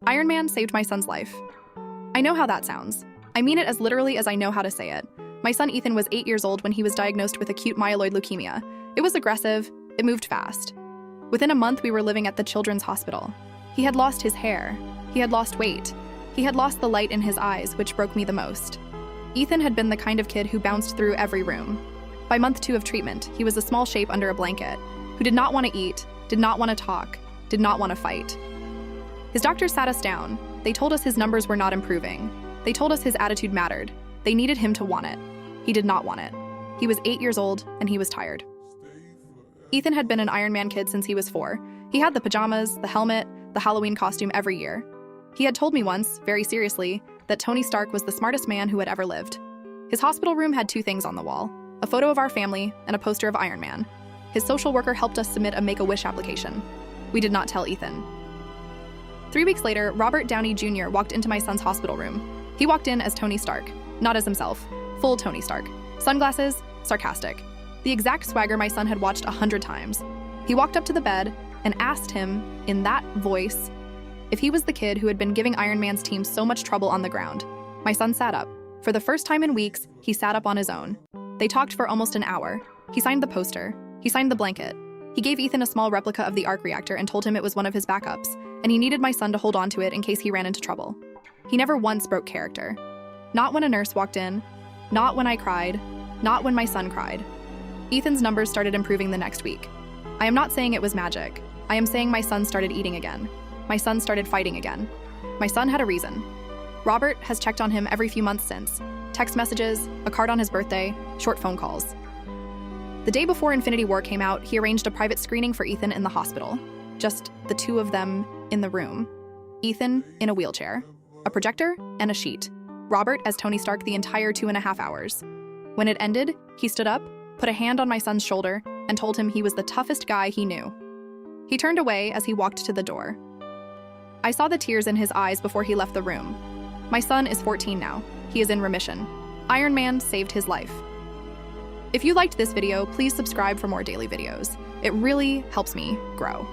Ironman saved my son's life. I know how that sounds. I mean it as literally as I know how to say it. My son Ethan was 8 years old when he was diagnosed with acute myeloid leukemia. It was aggressive, it moved fast. Within a month, we were living at the children's hospital. He had lost his hair. He had lost weight. He had lost the light in his eyes, which broke me the most. Ethan had been the kind of kid who bounced through every room. By month 2 of treatment, he was a small shape under a blanket, who did not want to eat, did not want to talk, did not want to fight. His doctors sat us down. They told us his numbers were not improving. They told us his attitude mattered. They needed him to want it. He did not want it. He was 8 years old, and he was tired. Ethan had been an Ironman kid since he was 4. He had the pajamas, the helmet, the Halloween costume every year. He had told me once, very seriously, that Tony Stark was the smartest man who had ever lived. His hospital room had 2 things on the wall: a photo of our family and a poster of Iron Man. His social worker helped us submit a Make-A-Wish application. We did not tell Ethan. 3 weeks later, Robert Downey Jr. walked into my son's hospital room. He walked in as Tony Stark, not as himself, full Tony Stark. Sunglasses, sarcastic. The exact swagger my son had watched 100 times. He walked up to the bed and asked him, in that voice, if he was the kid who had been giving Iron Man's team so much trouble on the ground. My son sat up. For the first time in weeks, he sat up on his own. They talked for almost an hour. He signed the poster. He signed the blanket. He gave Ethan a small replica of the arc reactor and told him it was one of his backups, and he needed my son to hold on to it in case he ran into trouble. He never once broke character. Not when a nurse walked in, not when I cried, not when my son cried. Ethan's numbers started improving the next week. I am not saying it was magic. I am saying my son started eating again. My son started fighting again. My son had a reason. Robert has checked on him every few months since. Text messages, a card on his birthday, short phone calls. The day before Infinity War came out, he arranged a private screening for Ethan in the hospital. Just the 2 of them in the room. Ethan in a wheelchair, a projector, and a sheet. Robert as Tony Stark the entire 2.5 hours. When it ended, he stood up, put a hand on my son's shoulder, and told him he was the toughest guy he knew. He turned away as he walked to the door. I saw the tears in his eyes before he left the room. My son is 14 now. He is in remission. Iron Man saved his life. If you liked this video, please subscribe for more daily videos. It really helps me grow.